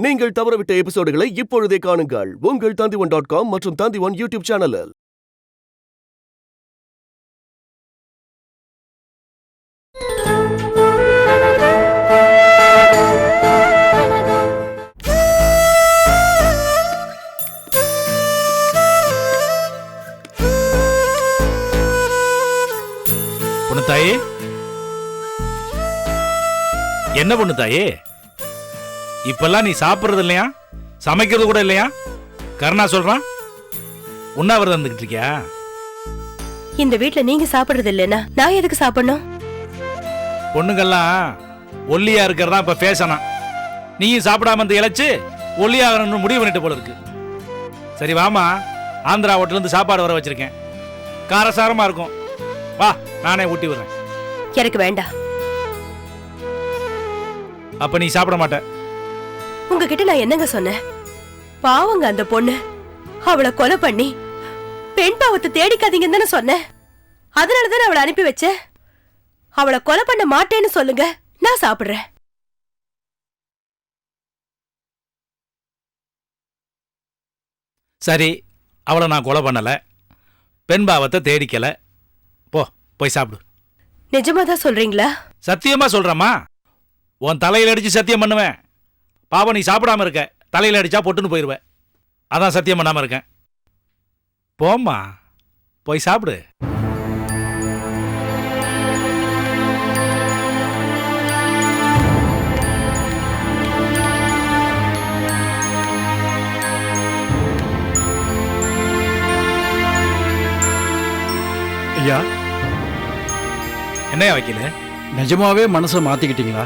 நீங்கள் தவறவிட்ட எபிசோடுகளை இப்பொழுதே காணுங்கள் உங்கள் Tandivan.com மற்றும் Tandivan யூடியூப் சேனலில். பொண்ணு தாயே, என்ன பொண்ணு தாயே, இப்பெல்லாம் நீ சாப்பிடுறது இல்லையா, சமைக்கிறது கூட இல்லையா? கருணா சொல்றான், உண்ணாவிரதம் இருந்துகிட்டு இருக்கியா? இந்த வீட்ல நீங்க சாப்பிடுறது இல்லைன்னா நான் எதுக்கு சாப்பிடணும்? பொண்ணுங்கெல்லாம் ஒல்லியா இருக்கிறதா இப்ப பேசணும். நீயும் சாப்பிடாம வந்து இழைச்சு ஒல்லியாகணும்னு முடிவு பண்ணிட்டு போல இருக்கு. சரி வாமா, ஆந்திரா ஹோட்டல்ல இருந்து சாப்பாடு வர வச்சிருக்கேன், காரசாரமா இருக்கும், வா நானே ஊட்டி விடுறேன். எனக்கு வேண்டாம். அப்ப நீ சாப்பிட மாட்ட? உங்ககிட்ட நான் என்னங்க சொன்னேன்? பாவங்க அந்த பொண்ணு, அவளை கொலை பண்ணி பெண் பாவத்தை தேடிக்காதீங்கன்னு தானே சொன்னேன். அதனாலதான் அவளை அனுப்பி வச்சேன். அவளை கொலை பண்ண மாட்டேன்னு சொல்லுங்க, நான் சாப்பிடுறேன். சரி, அவளை நான் கொலை பண்ணல, பெண் பாவத்தை தேடிக்கல, போய் சாப்பிடு. நிஜமாதான் சொல்றீங்களா? சத்தியமா சொல்றமா, உன் தலையில அடிச்சு சத்தியம் பண்ணுவேன். பாவம், நீ சாப்பிடாம இருக்க, தலையில அடிச்சா பொட்டுன்னு போயிருவேன். அதான் சத்தியம் பண்ணாம இருக்கேன். போம்மா, போய் சாப்பிடு. ஐயா, என்னையா வைக்கல, நிஜமாவே மனசை மாத்திக்கிட்டீங்களா?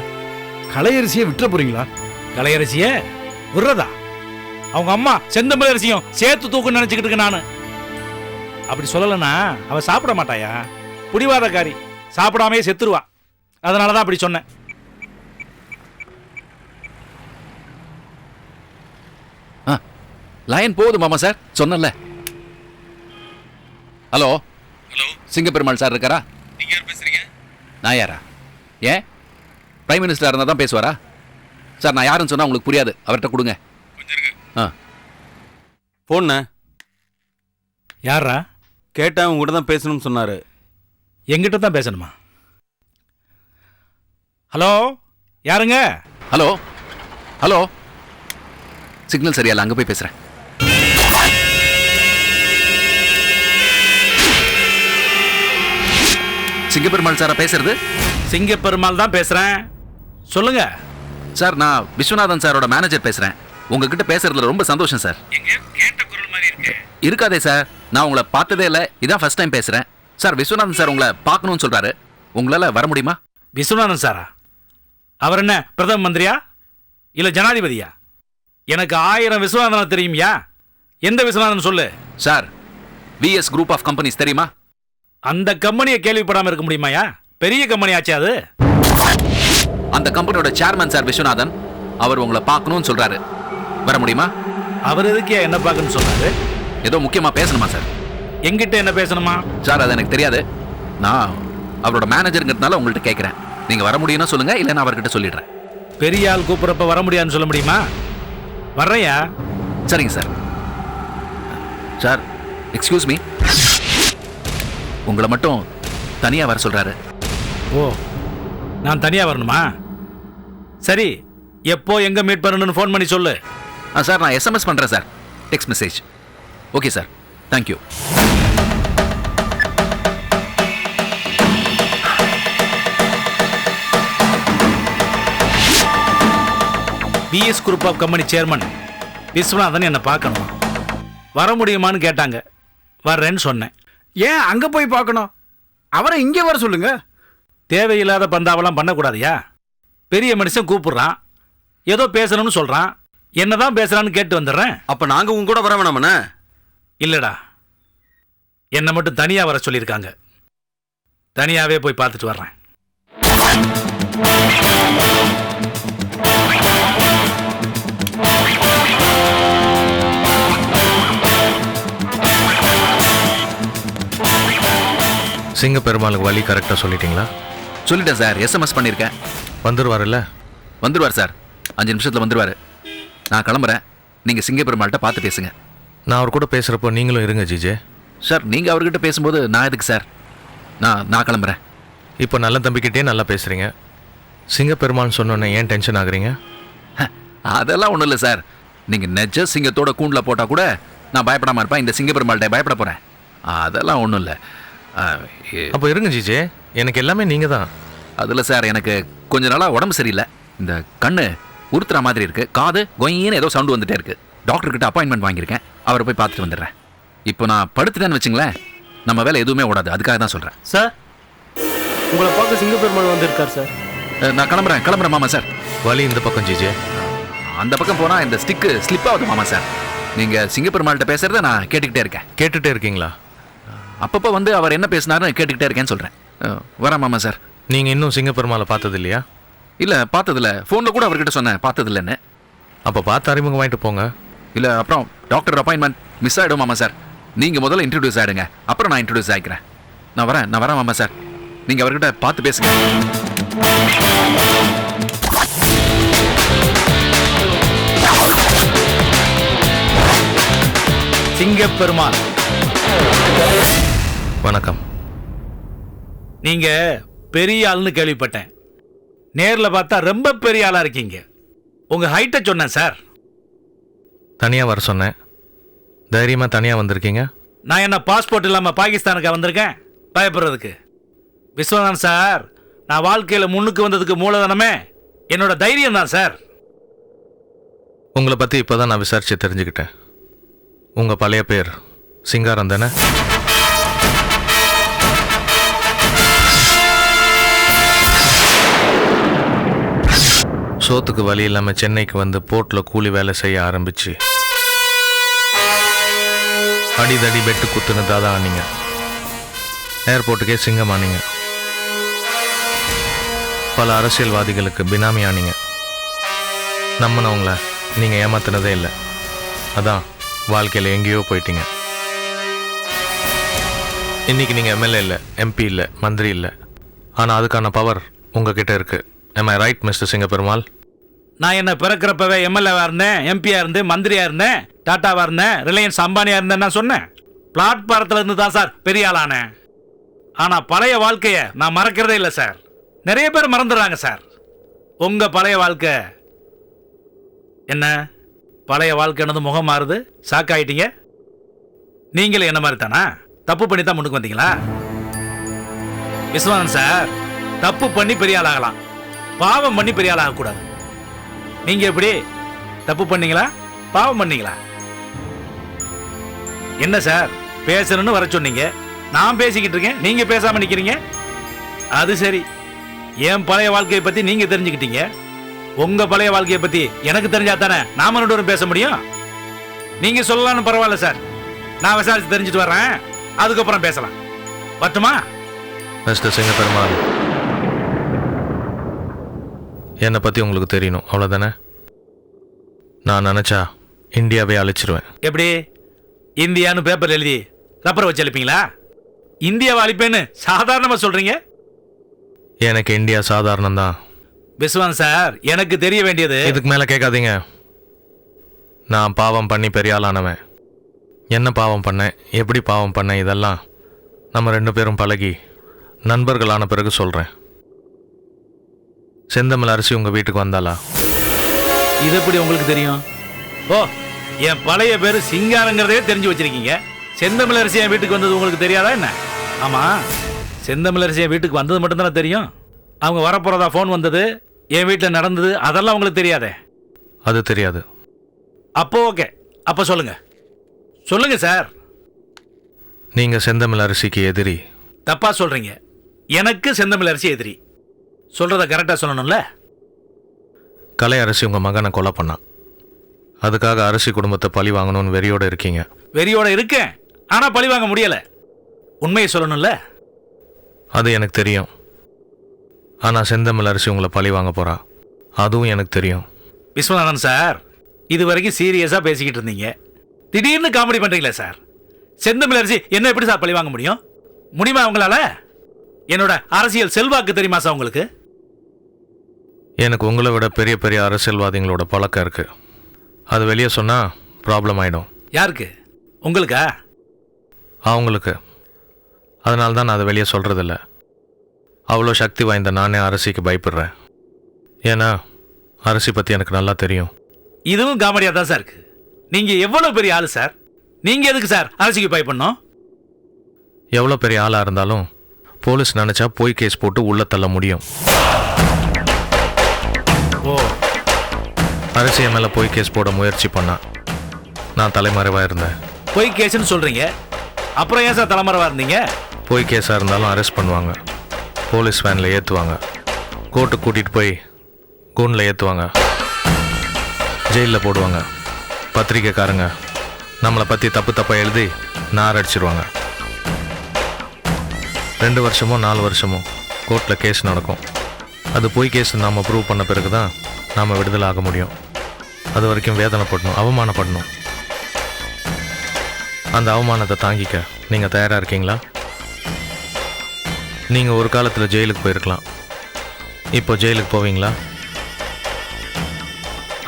கலையரிசியை விட்டுற போறீங்களா? கலையரசிய விடுறதா? அவங்க அம்மா செந்தமிழ் அரிசியும் சேர்த்து தூக்கு நினைச்சுக்கிட்டு இருக்க நானு. அப்படி சொல்லலன்னா அவ சாப்பிட மாட்டாயா, புடிவாதக்காரி, சாப்பிடாமே செத்துருவா. அதனாலதான் அப்படி சொன்னேன். லயன் போகுது மாமா சார், சொன்னல. ஹலோ ஹலோ, சிங்கப்பெருமாள் சார் இருக்காரா? நீங்க யார் பேசுறீங்க? நான் யாரா? ஏன் பிரைம் மினிஸ்டர் இருந்தால் தான் பேசுவாரா? சார் நான் யாருன்னு சொன்னா உங்களுக்கு புரியாது, அவர்கிட்ட கொடுங்க. கொஞ்சம் இருங்க. போன யாரா? கேட்டா உங்ககிட்ட தான் பேசணும்னு சொன்னாரு. எங்கிட்ட தான் பேசணுமா? ஹலோ, யாருங்க? ஹலோ ஹலோ, சிக்னல் சரியா, அங்க போய் பேசுறேன். சிங்கப்பெருமாள் சாரா பேசுறது? சிங்கப்பெருமாள் தான் பேசுறேன், சொல்லுங்க. சார் நான் விஸ்வநாதன் சாரோட மேனேஜர் பேசுறேன். உங்ககிட்ட பேசுறதுல ரொம்ப சந்தோஷம் சார். கேட்ட குரல் மாதிரி இருக்கு. இருக்காதே சார், நான் உங்களை பார்த்ததே இல்லை, இதான் ஃபர்ஸ்ட் டைம் பேசுறேன். சார் விஸ்வநாதன் சார் உங்களை பார்க்கணும்னு சொல்றாரு, உங்களால வர முடியுமா? விஸ்வநாதன் சாரா? அவர் என்ன பிரதம மந்திரியா இல்ல ஜனாதிபதியா? எனக்கு 1000 விஸ்வநாதன் தெரியுமியா. எந்த விஸ்வநாதன் சொல்லு. Sir VS group of companies தெரியுமா? அந்த கம்பெனியை கேள்விப்படாம இருக்க முடியுமாயா? பெரிய கம்பெனி ஆச்சு அது. அந்த கம்பெனியோட சேர்மன் சார் விஸ்வநாதன், அவர் உங்களை பார்க்கணும்னு சொல்றாரு, வர முடியுமா? அவர் எதுக்கு என்ன பார்க்கணும்னு சொன்னாரு? ஏதோ முக்கியமா பேசணுமா சார்? எங்கிட்ட என்ன பேசணுமா? சார் அது எனக்கு தெரியாது, நான் அவரோட மேனேஜருங்கிறதுனால உங்கள்கிட்ட கேட்கிறேன். நீங்க வர முடியும்னா சொல்லுங்க, இல்லை நான் அவர்கிட்ட சொல்லிடுறேன். பெரிய ஆள் கூப்பிடுறப்ப வர முடியாதுன்னு சொல்ல முடியுமா? வர்றையா? சரிங்க சார். சார் எக்ஸ்கியூஸ் மீ, உங்களை மட்டும் தனியா வர சொல்றாரு. ஓ, நான் தனியா வரணுமா? சரி, எப்போ எங்க மீட் பண்ணணும்னு ஃபோன் பண்ணி சொல்லு. சார் நான் எஸ்எம்எஸ் பண்றேன் sir, text message. Okay sir, thank you. PS group of company chairman Viswanathan என்னை பார்க்கணும், வர முடியுமான்னு கேட்டாங்க. வர்றேன்னு சொன்னேன். ஏன் அங்க போய் பார்க்கணும்? அவரை இங்கே வர சொல்லுங்க. தேவையில்லாத பந்தாவெல்லாம் பண்ணக்கூடாதுயா. பெரிய மனுஷன் கூப்பிடுறான், ஏதோ பேசணும்னு சொல்றான், என்னதான் பேசுறான்னு கேட்டு வந்துடுறேன். அப்ப நாங்க உங்க கூட வர வேணாமண்ணே? இல்லடா, என்னை மட்டும் தனியா வர சொல்லியிருக்காங்க. தனியாவே போய் பார்த்துட்டு வர்றேன். சிங்கப்பெருமாளுக்கு வழி கரெக்டாக சொல்லிட்டீங்களா? சொல்லிட்டேன் சார், எஸ்எம்எஸ் பண்ணியிருக்கேன். வந்துடுவார்ல? வந்துடுவார் சார், 5 நிமிஷத்தில் வந்துடுவார். நான் கிளம்புறேன். நீங்கள் சிங்க பெருமாள்கிட்ட பார்த்து பேசுங்க. நான் அவர் கூட பேசுகிறப்போ நீங்களும் இருங்க ஜிஜே. சார் நீங்கள் அவர்கிட்ட பேசும்போது நான் எதுக்கு சார்? நான் கிளம்புறேன். இப்போ நல்ல தம்பிக்கிட்டே நல்லா பேசுகிறீங்க. சிங்கப்பெருமாள்னு சொன்னோன்னே ஏன் டென்ஷன் ஆகுறீங்க? அதெல்லாம் ஒன்றும் இல்லை சார். நீங்கள் நெஜ சிங்கத்தோட கூண்டில் போட்டால் கூட நான் பயப்படாமல் இருப்பேன். இந்த சிங்க பெருமாள்கிட்ட பயப்பட போகிறேன். அதெல்லாம் ஒன்றும் இல்லை. அப்போ இருங்க ஜிஜே, எனக்கு எல்லாமே நீங்கள் தான். அதில் சார் எனக்கு கொஞ்ச நாளாக உடம்பு சரியில்லை. இந்த கண்ணு உறுத்துற மாதிரி இருக்குது, காது கொயின்னு ஏதோ சவுண்டு வந்துட்டே இருக்குது. டாக்டர்கிட்ட அப்பாயின்மெண்ட் வாங்கியிருக்கேன். அவரை போய் பார்த்துட்டு வந்துடுறேன். இப்போ நான் படுத்துட்டேன்னு வச்சுங்களேன், நம்ம வேலை எதுவுமே ஓடாது. அதுக்காக தான் சொல்கிறேன். சார், உங்களை பார்க்க சிங்கப்பெருமாள் வந்திருக்கார் சார். நான் கிளம்புறேன் மாமா சார். வலி இந்த பக்கம் ஜிஜே. அந்த பக்கம் போனால் இந்த ஸ்டிக்கு ஸ்லிப் ஆகுது மாமா சார். நீங்கள் சிங்கப்பெருமாள்கிட்ட பேசுகிறத நான் கேட்டுக்கிட்டே இருக்கேன். கேட்டுகிட்டே இருக்கீங்களா? அப்பப்போ வந்து அவர் என்ன பேசினாருன்னு கேட்டுக்கிட்டே இருக்கேன்னு சொல்கிறேன். வரேன் மாமா சார். நீங்கள் இன்னும் சிங்கப்பெருமாளை பார்த்தது இல்லையா? இல்லை, பார்த்ததில்ல. ஃபோனில் கூட அவர்கிட்ட சொன்னேன் பார்த்ததில்லைன்னு. அப்போ பார்த்து அறிமுகம் வாங்கிட்டு போங்க. இல்லை, அப்புறம் டாக்டர் அப்பாயின்மெண்ட் மிஸ் ஆகிடும் மாமா சார். நீங்கள் முதல்ல இன்ட்ரடியூஸ் ஆகிடுங்க, அப்புறம் நான் இன்ட்ரடியூஸ் ஆகிக்கிறேன். நான் வரேன் மாமா சார். நீங்கள் அவர்கிட்ட பார்த்து பேசுங்க. சிங்கப்பெருமாள் வணக்கம். நீங்க பெரிய ஆள்னு கேள்விப்பட்டேன். நேர்ல பார்த்தா ரொம்ப பெரிய ஆளா இருக்கீங்க. உங்க ஹைட்டை சொன்னேன் சார். தனியாக வர சொன்னேன், தைரியமாக தனியாக வந்திருக்கீங்க. நான் என்ன பாஸ்போர்ட் இல்லாம பாகிஸ்தானுக்கு வந்திருக்கேன் பயப்படுறதுக்கு? விஸ்வநாதன் சார், நான் வாழ்க்கையில முன்னுக்கு வந்ததுக்கு மூலதனமே என்னோட தைரியம் தான் சார். உங்களை பற்றி இப்போ தான் நான் விசாரித்து தெரிஞ்சுக்கிட்டேன். உங்கள் பழைய பேர் சிங்காரம் தானே? சோத்துக்கு வழி இல்லாமல் சென்னைக்கு வந்து போர்ட்டில் கூலி வேலை செய்ய ஆரம்பிச்சு அடிதடி வெட்டு குத்துன்னு தாதா ஆனீங்க. ஏர்போர்ட்டுக்கே சிங்கம் ஆனீங்க. பல அரசியல்வாதிகளுக்கு பினாமி ஆனீங்க. நம்பினவங்கள நீங்கள் ஏமாத்தினதே இல்லை. அதான் வாழ்க்கையில் எங்கேயோ போயிட்டீங்க. இன்றைக்கி நீங்கள் எம்எல்ஏ இல்லை, எம்பி இல்லை, மந்திரி இல்லை. ஆனால் அதுக்கான பவர் உங்ககிட்ட இருக்குது. Am I right, mister Singaperumal? நான் என்ன பிறக்கிறப்பவே எம்எல்ஏவா இருந்தேன், எம்பியா இருந்தேன், மந்திரியா இருந்தேன், டாட்டாவா இருந்தேன், ரிலையன்ஸ் அம்பானியா இருந்தேன். நான் சொன்னேன் பிளாட்பாரத்தில் இருந்து தான் சார் பெரிய ஆளானேன். ஆனால் பழைய வாழ்க்கையை நான் மறக்கிறதே இல்லை சார். நிறைய பேர் மறந்துடுறாங்க சார். உங்க பழைய வாழ்க்கை என்ன? பழைய வாழ்க்கைனது முகம் மாறுது, சாக்காயிட்டீங்க. நீங்களும் என்ன மாதிரி தானா? தப்பு பண்ணி தான் முன்னுக்கு வந்தீங்களா? விஸ்வநாதன் சார், தப்பு பண்ணி பெரிய ஆள் ஆகலாம், பாவம் பண்ணி பெரிய ஆள் ஆகக்கூடாது. நீங்க எப்படி தப்பு பண்ணீங்களா, பாவம் பண்ணீங்களா? என்ன சார் பேசணும்னு வர சொன்னீங்க, நான் பேசிக்கிட்டு இருக்கேன், நீங்க பேசாம நிக்கிறீங்க. அது சரி, என் பழைய வாழ்க்கையை பத்தி நீங்க தெரிஞ்சுக்கிட்டீங்க. உங்க பழைய வாழ்க்கையை பத்தி எனக்கு தெரிஞ்சா தானே நாம ரெண்டு பேரும் பேச முடியும். நீங்க சொல்லலாம்னு பரவாயில்ல சார், நான் விசாரிச்சு தெரிஞ்சுட்டு வர்றேன், அதுக்கப்புறம் பேசலாம். வரட்டுமா? மிஸ்டர் சிங்கப்பெருமாள், என்னை பற்றி உங்களுக்கு தெரியணும், அவ்வளோதானே? நான் நினச்சா இந்தியாவே அழிச்சிருவேன். எப்படி? இந்தியான்னு பேப்பர் எழுதி ரப்பரை வச்சு அழிப்பீங்களா? இந்தியாவை அழிப்பேன்னு சாதாரணமாக சொல்றீங்க. எனக்கு இந்தியா சாதாரணம்தான். விஸ்வன் சார், எனக்கு தெரிய வேண்டியது. இதுக்கு மேலே கேட்காதீங்க. நான் பாவம் பண்ணி பெரிய ஆளானவன். என்ன பாவம் பண்ணேன், எப்படி பாவம் பண்ணேன், இதெல்லாம் நம்ம ரெண்டு பேரும் பழகி நண்பர்களான பிறகு சொல்கிறேன். செந்தமிழ் அரசி உங்கள் வீட்டுக்கு வந்தாளா? இது எப்படி உங்களுக்கு தெரியும்? ஓ, என் பழைய பேர் சிங்காரங்கிறதே தெரிஞ்சு வச்சிருக்கீங்க. செந்தமிழ் அரசி என் வீட்டுக்கு வந்தது உங்களுக்கு தெரியாதா என்ன? ஆமாம், செந்தமிழ் அரசி என் வீட்டுக்கு வந்தது மட்டும்தானே தெரியும். அவங்க வரப்போகிறதா ஃபோன் வந்தது, என் வீட்டில் நடந்தது, அதெல்லாம் உங்களுக்கு தெரியாதே? அது தெரியாது. அப்போ ஓகே, அப்போ சொல்லுங்க சொல்லுங்க சார். நீங்கள் செந்தமிழ் அரசிக்கு எதிரி. தப்பா சொல்றீங்க. எனக்கு செந்தமிழ் அரசி எதிரி. சொல்றத கரெக்டா சொல்லணும்ல. கலை அரசி உங்கள் மகனை கொலை பண்ணான். அதுக்காக அரசி குடும்பத்தை பழி வாங்கணும்னு வெறியோடு இருக்கீங்க. வெறியோட இருக்கேன், ஆனா பழி வாங்க முடியல. உண்மையை சொல்லணும்ல. அது எனக்கு தெரியும். ஆனால் செந்தமிழ் அரசி உங்களை பழி வாங்க போறா, அதுவும் எனக்கு தெரியும். விஸ்வநாதன் சார், இது வரைக்கும் சீரியஸா பேசிக்கிட்டு இருந்தீங்க, திடீர்னு காமெடி பண்றீங்களே சார். செந்தமிழ் அரசி என்ன எப்படி சார் பழி வாங்க முடியும்? முடியுமா உங்களால? என்னோட அரசியல் செல்வாக்கு தெரியுமா சார் உங்களுக்கு? எனக்கு உங்களை விட பெரிய பெரிய அரசியல்வாதிகளோட பழக்கம் இருக்கு. அது வெளியே சொன்னால் ப்ராப்ளம் ஆகிடும். யாருக்கு? உங்களுக்கா? அவங்களுக்கு. அதனால தான் நான் அதை வெளியே சொல்கிறதில்ல. அவ்வளோ சக்தி வாய்ந்த நானே அரசிக்கு பயப்படுறேன். ஏன்னா அரசி பற்றி எனக்கு நல்லா தெரியும். இதுவும் காமெடியாக தான் சார் இருக்கு. நீங்கள் எவ்வளோ பெரிய ஆள் சார்? நீங்கள் எதுக்கு சார் அரசிக்கு பயப்படணும்? எவ்வளோ பெரிய ஆளாக இருந்தாலும் போலீஸ் நினச்சா போய் கேஸ் போட்டு உள்ளே தள்ள முடியும். ஓ, அரசிய மேலே போய் கேஸ் போட முயற்சி பண்ணா நான் தலைமறைவாக இருந்தேன். பொய் கேஸ்ன்னு சொல்கிறீங்க, அப்புறம் ஏன் சார் தலைமறைவாக இருந்தீங்க? போய் கேஸாக இருந்தாலும் அரெஸ்ட் பண்ணுவாங்க, போலீஸ் வேனில் ஏற்றுவாங்க, கோர்ட்டுக்கு கூட்டிகிட்டு போய் கூண்டில் ஏற்றுவாங்க, ஜெயிலில் போடுவாங்க. பத்திரிக்கைக்காரங்க நம்மளை பற்றி தப்பு தப்பாக எழுதி நார் அடிச்சிருவாங்க. 2 வருஷமோ 4 வருஷமோ கோர்ட்டில் கேஸ் நடக்கும். அது போய் கேஸ் நாம் ப்ரூவ் பண்ண பிறகு தான் நாம் விடுதலை ஆக முடியும். அது வரைக்கும் வேதனைப்படணும், அவமானப்படணும். அந்த அவமானத்தை தாங்கிக்க நீங்கள் தயாராக இருக்கீங்களா? நீங்கள் ஒரு காலத்தில் ஜெயிலுக்கு போயிருக்கலாம், இப்போ ஜெயிலுக்கு போவீங்களா?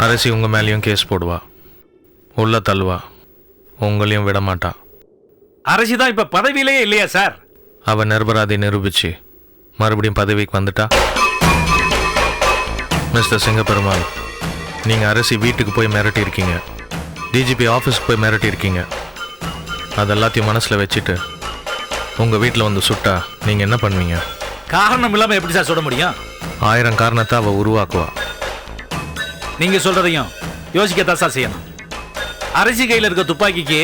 அரசி உங்கள் மேலேயும் கேஸ் போடுவா, உள்ள தள்ளுவா, உங்களையும் விட மாட்டா. அரசி தான் இப்போ பதவியிலே இல்லையா சார்? அவள் நிரபராதி நிரூபிச்சு மறுபடியும் பதவிக்கு வந்துட்டா? மிஸ்டர் சிங்கப்பெருமாள், நீங்கள் அரசி வீட்டுக்கு போய் மிரட்டியிருக்கீங்க, டிஜிபி ஆஃபீஸுக்கு போய் மிரட்டியிருக்கீங்க. அதெல்லாத்தையும் மனசில் வச்சுட்டு உங்கள் வீட்டில் வந்து சுட்டா நீங்கள் என்ன பண்ணுவீங்க? காரணம் இல்லாமல் எப்படி சார் சொல்ல முடியும்? 1000 காரணத்தை அவள் உருவாக்குவா. நீங்கள் சொல்கிறதையும் யோசிக்கத்தான் சார் செய்யணும். அரசி கையில் இருக்க துப்பாக்கிக்கு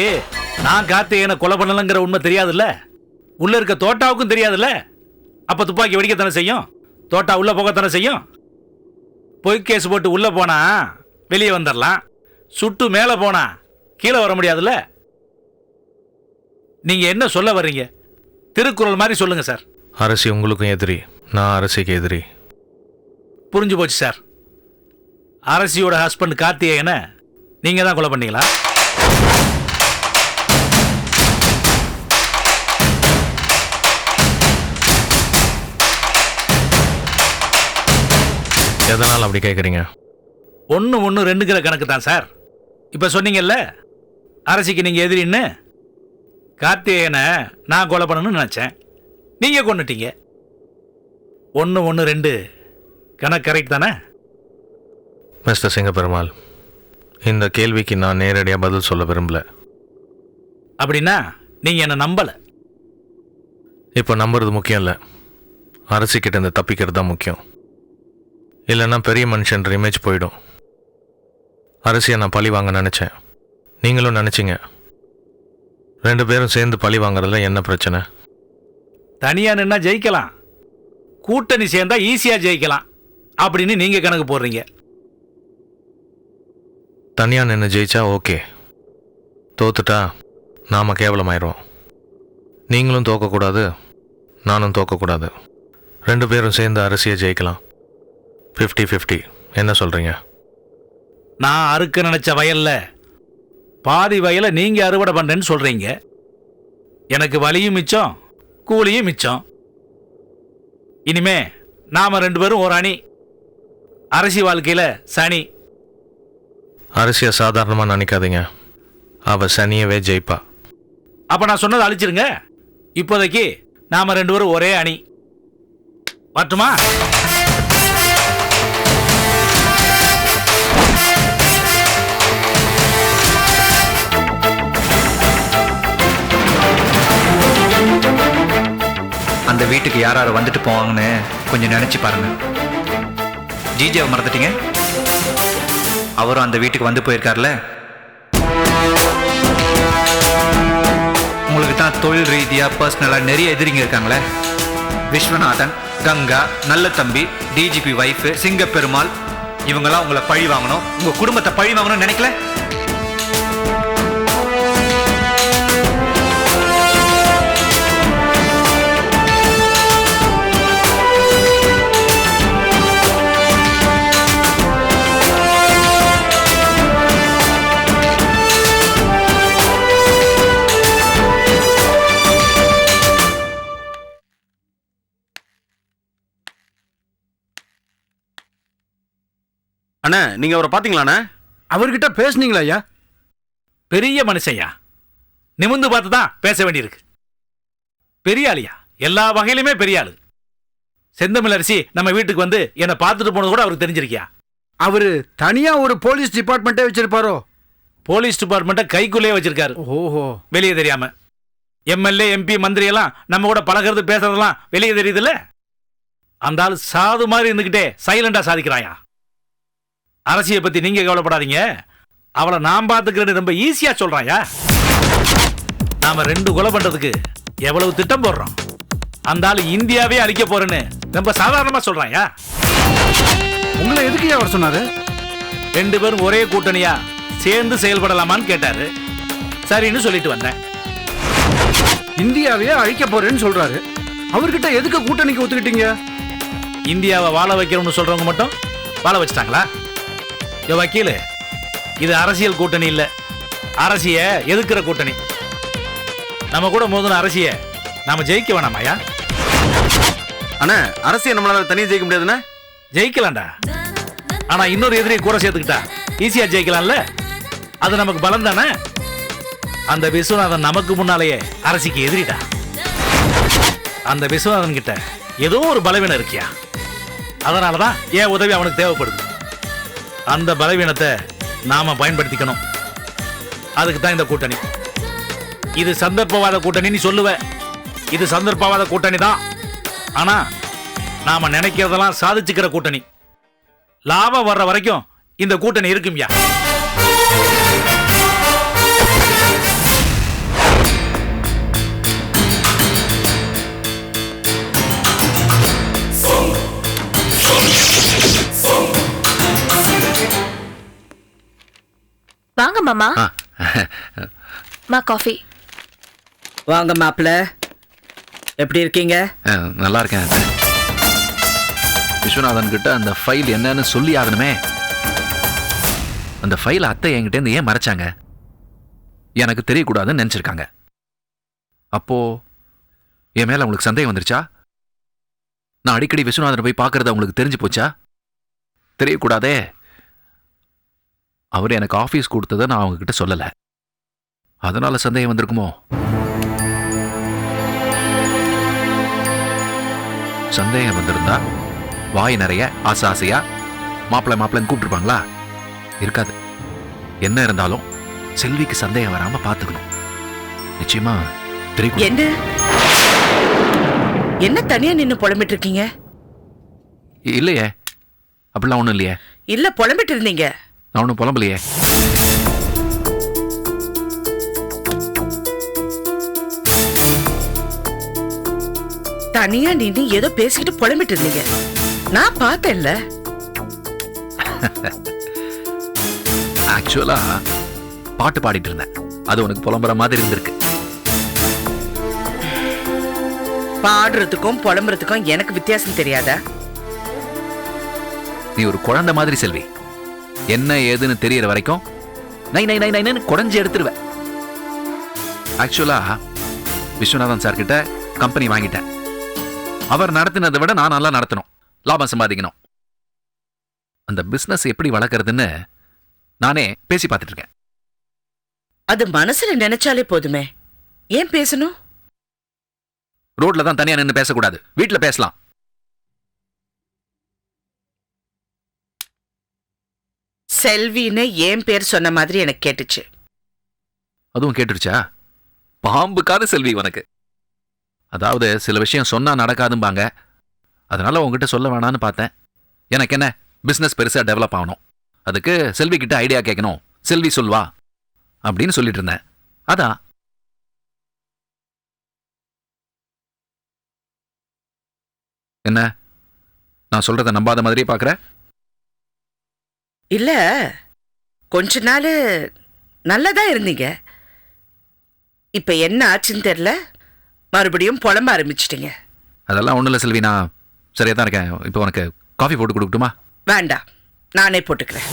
நான் கார்த்திகேயனை கொலை பண்ணலங்கிற உண்மை தெரியாதுல்ல, உள்ள இருக்க தோட்டாவுக்கும் தெரியாதுல்ல. அப்போ துப்பாக்கி வெடிக்கத்தானே செய்யும், தோட்டா உள்ளே போகத்தானே செய்யும். பொய் கேஸ் போட்டு உள்ளே போனா வெளியே வந்துடலாம், சுட்டு மேலே போனா கீழே வர முடியாதுல்ல. நீங்கள் என்ன சொல்ல வர்றீங்க? திருக்குறள் மாதிரி சொல்லுங்க சார். அரசி உங்களுக்கும் எதிரி, நான் அரசிக்கு எதிரி. புரிஞ்சு போச்சு சார். அரசியோட ஹஸ்பண்ட் கார்த்திகேயனை நீங்கள் தான் கொலை பண்ணீங்களா? எதனால் அப்படி கேட்குறீங்க? 1 1 2ங்கிற கணக்கு தான் சார். இப்போ சொன்னீங்கல்ல அரசிக்கு நீங்கள் எதிரின்னு. கார்த்திகேயனை நான் கொலை பண்ணணும்னு நினச்சேன், நீங்கள் கொண்டுட்டீங்க. 1 1 2 கணக்கு கரெக்ட் தானே? மிஸ்டர் சிங்கப்பெருமாள், இந்த கேள்விக்கு நான் நேரடியாக பதில் சொல்ல விரும்பல. அப்படின்னா நீங்கள் என்னை நம்பலை. இப்போ நம்புறது முக்கியம் இல்லை, அரசிக்கிட்ட இருந்து தப்பிக்கிறது தான் முக்கியம். இல்லைன்னா பெரிய மனுஷன்ற இமேஜ் போயிடும். அரசியை நான் பழி வாங்க நினச்சேன், நீங்களும் நினச்சிங்க. 2 பேரும் சேர்ந்து பழி வாங்குறதுல என்ன பிரச்சனை? தனியாக நின்னா ஜெயிக்கலாம், கூட்டணி சேர்ந்தா ஈஸியாக ஜெயிக்கலாம் அப்படின்னு நீங்கள் கணக்கு போடுறீங்க. தனியாக நின்று ஜெயிச்சா ஓகே, தோத்துட்டா நாம் கேவலமாயிரும். நீங்களும் தோக்கக்கூடாது, நானும் தோக்கக்கூடாது. 2 பேரும் சேர்ந்து அரசியை ஜெயிக்கலாம். 50-50. என்ன சொல்கிறீங்க? நான் அறுக்க நினைச்ச வயல்ல பாதி வயலை நீங்க அறுவடை பண்றேன்னு சொல்றீங்க. எனக்கு வலியும் மிச்சம், கூலியும் மிச்சம். இனிமே நாம 2 பேரும் ஒரு அணி. அரசி வாழ்க்கையில சனி. அரசியை சாதாரணமாக நினைக்காதீங்க, அவள் சனியவே ஜெயிப்பா. அப்ப நான் சொன்னதை அழிச்சிருங்க. இப்போதைக்கு நாம 2 பேரும் ஒரே அணி. வரட்டுமா? அந்த வீட்டுக்கு யார் யார் வந்துட்டு போவாங்கன்னு கொஞ்சம் நினச்சி பாருங்க. ஜிஜேவை மறந்துட்டீங்க? அவரும் அந்த வீட்டுக்கு வந்து போயிருக்கார்ல. உங்களுக்கு தான் தொழில் ரீதியாக பர்சனலாக நிறைய எதிரிங்க இருக்காங்களே. விஸ்வநாதன், கங்கா, நல்ல தம்பி, டிஜிபி வைஃபு, சிங்கப்பெருமாள், இவங்கெல்லாம் உங்களை பழி வாங்கணும், உங்கள் குடும்பத்தை பழி வாங்கணும்னு நினைக்கல. அண்ணா, நீங்க அவரை பாத்தீங்களாண்ணே? அவர்கிட்ட பேசுனீங்களா ஐயா? பெரிய மனுஷன்யா, நிமிந்து பார்த்து தான் பேச வேண்டியிருக்கு. பெரிய ஆளியா, எல்லா வகையிலுமே பெரிய ஆளு. செந்தமிழரசி நம்ம வீட்டுக்கு வந்து என்னை பார்த்துட்டு போனது கூட அவருக்கு தெரிஞ்சிருக்கியா? அவரு தனியா ஒரு போலீஸ் டிபார்ட்மெண்ட்டே வச்சிருப்பாரோ? போலீஸ் டிபார்ட்மெண்ட்டை கைக்குள்ளே வச்சிருக்காரு. ஓஹோ. வெளியே தெரியாம. எம்எல்ஏ எம்பி மந்திரி எல்லாம் நம்ம கூட பழகிறது பேசுறதெல்லாம் வெளியே தெரியுதுல்ல. அந்த ஆள் சாது மாதிரி இருந்துகிட்டே சைலண்டா சாதிக்கிறாயா. அரசியை பத்தி நீங்க கவலைப்படாதீங்க, அவளை நான் பார்த்துக்கிறேன்னு ரொம்ப ஈஸியா சொல்றாயா. நாம 2 கொலை பண்றதுக்கு எவ்வளவு திட்டம் போடுறோம். அந்த ஆள் இந்தியாவே அழிக்க போறேன்னு ரொம்ப சாதாரணமா சொல்றாயா. உங்களை எதுக்கு அவர் சொன்னாரு? 2 பேரும் ஒரே கூட்டணியா சேர்ந்து செயல்படலாமான்னு கேட்டாரு. சரின்னு சொல்லிட்டு வந்தேன். இந்தியாவையே அழிக்க போறேன்னு சொல்றாரு. அவர்கிட்ட எதுக்கு கூட்டணிக்கு ஒத்துக்கிட்டீங்க? இந்தியாவை வாழ வைக்கிறோம்னு சொல்றவங்க மட்டும் வாழ வச்சுட்டாங்களா? வக்கீல், இது அரசியல் கூட்டணி இல்ல, அரசிய எதுக்குற கூட்டணி. நம்ம கூட மோதின அரசிய நாம ஜெயிக்க வேணாமாயா? அண்ணா, அரசியல் நம்மளால தனியா ஜெயிக்க முடியாதுண்ணா. ஜெயிக்கலாம்டா, ஆனா இன்னொரு எதிரியை கூட சேர்த்துக்கிட்டா ஈஸியா ஜெயிக்கலாம்ல. அது நமக்கு பலம் தானே. அந்த விஸ்வநாதன் நமக்கு முன்னாலேயே அரசிக்கு எதிரிடா. அந்த விஸ்வநாதன் கிட்ட ஏதோ ஒரு பலவீனம் இருக்கியா, அதனாலதான் ஏன் உதவி அவனுக்கு தேவைப்படுது. அந்த பலவீனத்தை நாம பயன்படுத்திக்கணும். அதுக்கு தான் இந்த கூட்டணி. இது சந்தர்ப்பவாத கூட்டணி சொல்லுவ, இது சந்தர்ப்பவாத கூட்டணி தான். ஆனா நாம நினைக்கிறதெல்லாம் சாதிச்சுக்கிற கூட்டணி. லாபம் வர்ற வரைக்கும் இந்த கூட்டணி இருக்கும்யா. வாங்க மாமா. மா காஃபி. வாங்க மாப்பிள்ள, எப்படி இருக்கீங்க? நல்லா இருக்கேன். விஸ்வநாதன் கிட்ட அந்த ஃபைல் என்னன்னு சொல்லி ஆகணுமே. அந்த ஃபைல் அத்தை என்கிட்ட இருந்து ஏன் மறைச்சாங்க? எனக்கு தெரியக்கூடாதுன்னு நினைச்சிருக்காங்க. அப்போ என் மேல உங்களுக்கு சந்தேகம் வந்துருச்சா? நான் அடிக்கடி விஸ்வநாதனை போய் பார்க்கறது உங்களுக்கு தெரிஞ்சு போச்சா? தெரியக்கூடாதே. அவர் எனக்கு ஆஃபீஸ் கொடுத்ததை நான் அவங்க கிட்ட சொல்லல, அதனால சந்தேகம் வந்திருக்குமோ? சந்தேகம் வந்திருந்தா வாய் நிறைய ஆசை ஆசையா மாப்பிள்ளை மாப்பிள்ளைன்னு கூப்பிட்டுருப்பாங்களா? இருக்காது. என்ன இருந்தாலும் செல்விக்கு சந்தேகம் வராம பாத்துக்கணும். நிச்சயமா தெரியும். என்ன தனியா நின்னு புலம்பிட்டு இருக்கீங்க? இல்லையே, அப்படிலாம் ஒண்ணும் இல்லையே. இல்ல, புலம்பிட்டு இருந்தீங்க. நான் ஒன்றும் புலம்பலையே. தனியா நின்னு ஏதோ பேசிக்கிட்டு புலம்பிட்டு இருந்தீங்க, நான் பார்த்தேன்ல. ஆக்சுவலா பாட்டு பாடிட்டு இருந்தேன், அது உனக்கு புலம்புற மாதிரி இருந்திருக்கு. பாடுறதுக்கும் புலம்புறதுக்கும் எனக்கு வித்தியாசம் தெரியாதா? நீ ஒரு குழந்தை மாதிரி செல்வி. என்ன ஏதுன்னு தெரியற வரைக்கும் நை நை நை நைன்னு குறைஞ்சு எடுத்துருவ. ஆக்சுவலா விஸ்வநாதன் சார் கிட்ட கம்பெனி வாங்கிட்டேன். அவர் நடத்தினதை விட நான் நல்லா நடத்தணும், லாபம் சம்பாதிக்கணும். அந்த பிசினஸ் எப்படி வளர்க்கறதுன்னு நானே பேசி பார்த்துட்டு இருக்கேன். அது மனசுல நினைச்சாலே போதுமே, ஏன் பேசணும்? ரோட்ல தான் தனியா நின்று பேசக்கூடாது, வீட்டுல பேசலாம். செல்வின்னு ஏன் பேர் சொன்ன மாதிரி எனக்கு கேட்டுச்சு. அதுவும் கேட்டுருச்சா? பாம்புக்காத செல்வி உனக்கு. அதாவது சில விஷயம் சொன்னா நடக்காதும்பாங்க, அதனால உங்ககிட்ட சொல்ல வேணான்னு பார்த்தேன். எனக்கு என்ன, பிசினஸ் பெருசா டெவலப் ஆகணும், அதுக்கு செல்வி கிட்ட ஐடியா கேட்கணும், செல்வி சொல்வா அப்படின்னு சொல்லிட்டு இருந்தேன். அதான். என்ன, நான் சொல்றத நம்பாத மாதிரியே பாக்குற? இல்ல, கொஞ்ச நாள் நல்லதா இருந்தீங்க, இப்ப என்ன ஆச்சுன்னு தெரியல, மறுபடியும் புலம்ப ஆரம்பிச்சிட்டீங்க. அதெல்லாம் ஒண்ணும் இல்ல செல்வி, நான் சரியா தான் இருக்கேன். இப்போ உனக்கு காஃபி போட்டு கொடுக்கட்டுமா? வேண்டாம், நானே போட்டுக்கிறேன்.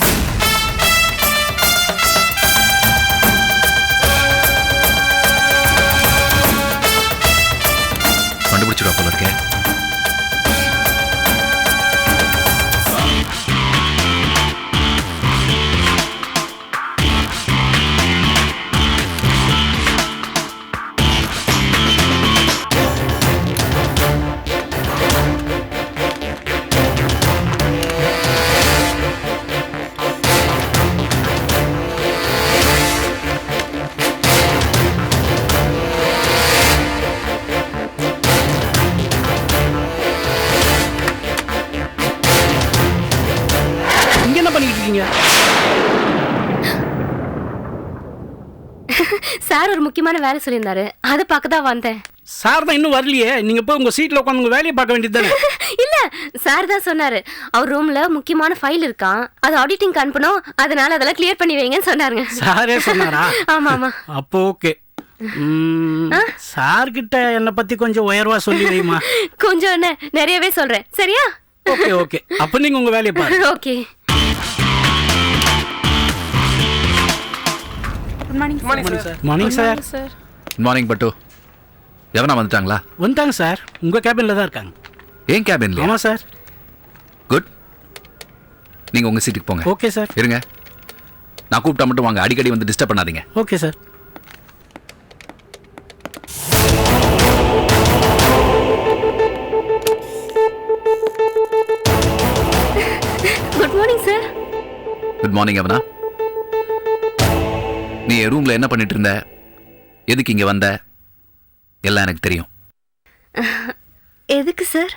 கண்டுபிடிச்சிடுவா போல இருக்கேன். சார் ஒரு முக்கியமான வேலை சொல்லியிருந்தாரு, அதை பார்க்க தான் வந்தேன். சார் தான் இன்னும் வரலையே, நீங்க போய் உங்க சீட்ல உட்காந்து உங்க வேலையை பார்க்க வேண்டியது தானே? இல்ல, சார் தான் சொன்னாரு அவர் ரூம்ல முக்கியமான ஃபைல் இருக்கான், அது ஆடிட்டிங் அனுப்பணும், அதனால அதெல்லாம் கிளியர் பண்ணி வைங்கன்னு சொன்னாருங்க. சாரே சொன்னாரா? ஆமா ஆமா. அப்போ ஓகே. சார் கிட்ட என்ன பத்தி கொஞ்சம் உயர்வா சொல்லி வைமா. கொஞ்சம் என்ன, நிறையவே சொல்றேன், சரியா? ஓகே ஓகே, அப்ப நீங்க உங்க வேலையை பாருங்க. Okay. Morning sir. Good morning பட்டு. எவனா வந்துட்டாங்களா? வந்துட்டாங்க சார், உங்க கேபின்ல தான் இருக்காங்க. ஏன் கேபின்ல? ஆமா சார். குட், நீங்க உங்க சீட்டுக்கு போங்க. Okay sir. இருங்க, நான் கூப்பிட்டா மட்டும் வாங்க, அடிக்கடி வந்து டிஸ்டர்ப் பண்ணாதீங்க. Okay sir. Good morning sir. Good morning அவனா. நீ ரூம்ல என்ன பண்ணிட்டு இருந்த, எதுக்கு இங்க வந்த, எல்லாம் எனக்கு தெரியும். எதுக்கு சார்?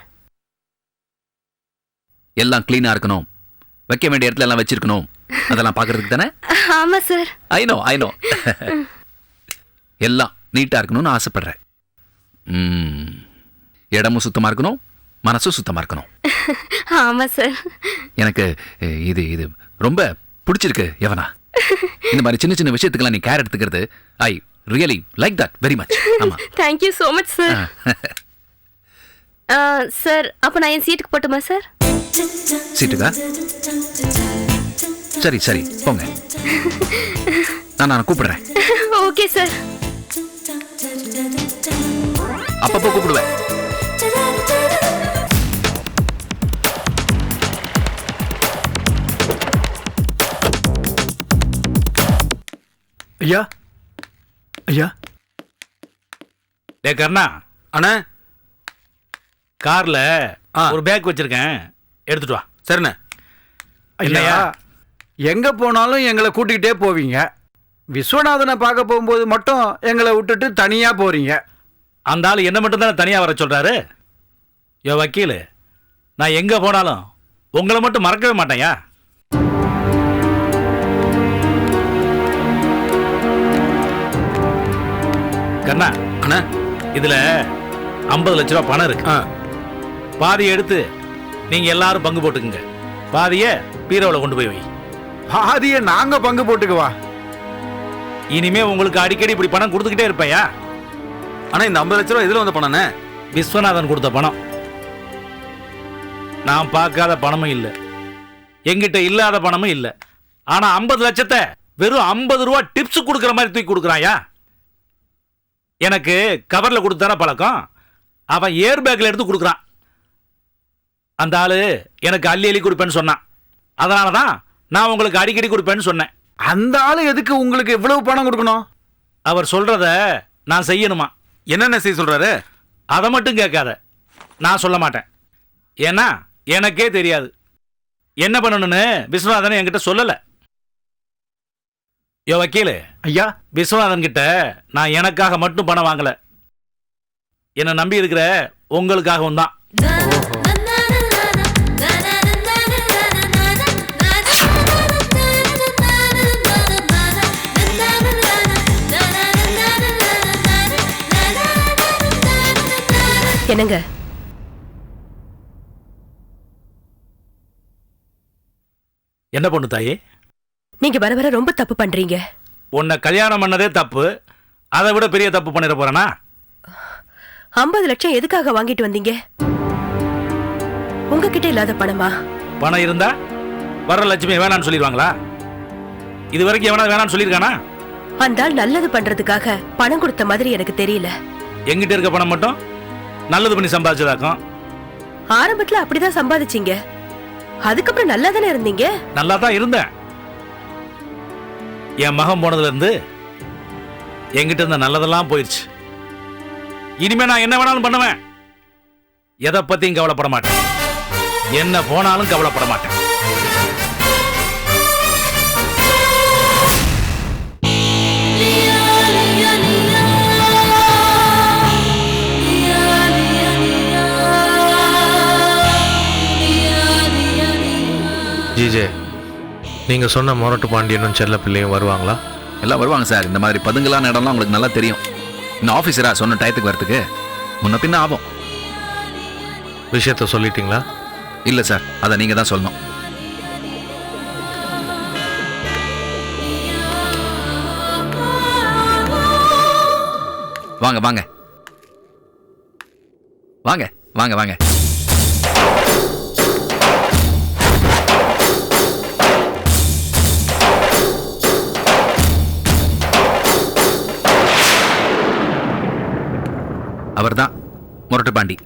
எல்லாம் கிளீனா இருக்கணும், வைக்க வேண்டிய இடத்துல எல்லாம் வச்சிருக்கணும், அதெல்லாம் பாக்குறதுக்கு தானே? ஆமா சார். ஐ நோ எல்லாம் நீட்டா இருக்கணும்னு ஆசைப்படுறேன். இடமும் சுத்தமா இருக்கணும், மனசும் சுத்தமா இருக்கணும். ஆமா சார். எனக்கு இது இது ரொம்ப பிடிச்சிருக்கு யவனா. இந்த மாதிரி சின்ன சின்ன விஷயத்துக்கெல்லாம் நீ கேர் எடுத்துக்கிறது, I really like that very much. ஆமா, thank you so much sir. Sir, அப்ப நான் என் சீட்டுக்கு போட்டுமா சார்? சீட்டுக்கா? சரி சரி போங்க, நான் கூப்பிடுறேன். Okay sir. அப்பப்போ கூப்பிடுவேன். ஐயா ஐயா. டே கர்ணா. அண்ணா, கார்ல ஒரு பேக் வச்சிருக்கேன், எடுத்துட்டு வா. சரிண்ணே. ஐயா, எங்க போனாலும் எங்களை கூட்டிகிட்டே போவீங்க, விஸ்வநாதனை பார்க்க போகும்போது மட்டும் எங்களை விட்டுட்டு தனியா போறீங்க. அந்த ஆள் என்ன மட்டும் தானே தனியா வர சொல்றாரு? யோ வக்கீல், நான் எங்க போனாலும் உங்களை மட்டும் மறக்கவே மாட்டேன்யா. கண்ணா அண்ணா, இதுல 50 லட்ச ரூபாய் பணம் இருக்கு. பாதியை எடுத்து நீங்க எல்லாரும் பங்கு போட்டுக்குங்க, பாதியை பீரோவில் கொண்டு போய் வை. பாதியை நாங்க பங்கு போட்டுக்குவா. இனிமே உங்களுக்கு அடிக்கடி இப்படி பணம் கொடுத்துக்கிட்டே இருப்பையா? ஆனா இந்த 50 லட்ச ரூபா இதுல வந்த பணம் விஸ்வநாதன் கொடுத்த பணம். நான் பார்க்காத பணமும் இல்லை, எங்கிட்ட இல்லாத பணமும் இல்லை. ஆனா 50 லட்சத்தை வெறும் 50 ரூபா டிப்ஸ் கொடுக்குற மாதிரி தூக்கி கொடுக்குறாயா? எனக்கு கவர்ல கொடுத்தான பழக்கம், அவன் ஏர் பேக்ல எடுத்து கொடுக்குறான். அந்த ஆளு எனக்கு அள்ளி அள்ளி கொடுப்பேன்னு சொன்னான், அதனாலதான் நான் உங்களுக்கு அடிக்கடி கொடுப்பேன்னு சொன்னேன். அந்த ஆளு எதுக்கு உங்களுக்கு இவ்வளவு பணம் கொடுக்கணும்? அவர் சொல்றத நான் செய்யணுமா? என்னென்ன செய்ய சொல்றாரு? அதை மட்டும் கேட்காத, நான் சொல்ல மாட்டேன். ஏன்னா எனக்கே தெரியாது என்ன பண்ணணும்னு விஸ்வநாதன் என்கிட்ட சொல்லல. யோ வக்கீலு ஐயா, விஸ்வநாதன் கிட்ட நான் எனக்காக மட்டும் பணம் வாங்கல, என்ன நம்பி இருக்கிற உங்களுக்காகவும் தான். என்னங்க, என்ன பொண்ணு தாயே, நீங்க வர வர ரொம்ப தப்பு பண்றீங்க. உன்னை கல்யாணம் பண்ணதே தப்பு, அதை விட பெரிய தப்பு பண்ணிட போறேனா? 50 லட்சம் எதுக்காக வாங்கிட்டு வந்தீங்க? உங்ககிட்ட இல்லாத பணமா? பணம் இருந்தா வர லட்சுமி வேணான்னு சொல்லிடுவாங்களா? இது வரைக்கும் எவனா வேணான்னு சொல்லியிருக்கானா? அந்த ஆள் நல்லது பண்றதுக்காக பணம் கொடுத்த மாதிரி எனக்கு தெரியல. எங்கிட்ட இருக்க பணம் மட்டும் நல்லது பண்ணி சம்பாதிச்சதாக்கும். ஆரம்பத்துல அப்படிதான் சம்பாதிச்சீங்க, அதுக்கப்புறம் நல்லா தானே இருந்தீங்க. நல்லா தான் இருந்தேன். என் மகன் போனதுல இருந்து என்கிட்ட இருந்த நல்லதெல்லாம் போயிடுச்சு. இனிமே நான் என்ன வேணாலும் பண்ணுவேன், எதை பத்தியும் கவலைப்பட மாட்டேன், என்ன போனாலும் கவலைப்பட மாட்டேன். ஜிஜே, நீங்கள் சொன்ன மொரட்டு பாண்டியனும் செல்ல பிள்ளையும் வருவாங்களா? எல்லாம் வருவாங்க சார். இந்த மாதிரி பதுங்கலான இடம்லாம் உங்களுக்கு நல்லா தெரியும். இன்னும் ஆஃபீஸரா சொன்ன டயத்துக்கு வரத்துக்கு முன்ன பின்ன ஆகும். விஷயத்த சொல்லிட்டீங்களா? இல்லை சார், அதை நீங்கள் தான் சொல்லணும். வாங்க வாங்க வாங்க வாங்க வாங்க. அவர்தான் முரட்டு பாண்டி.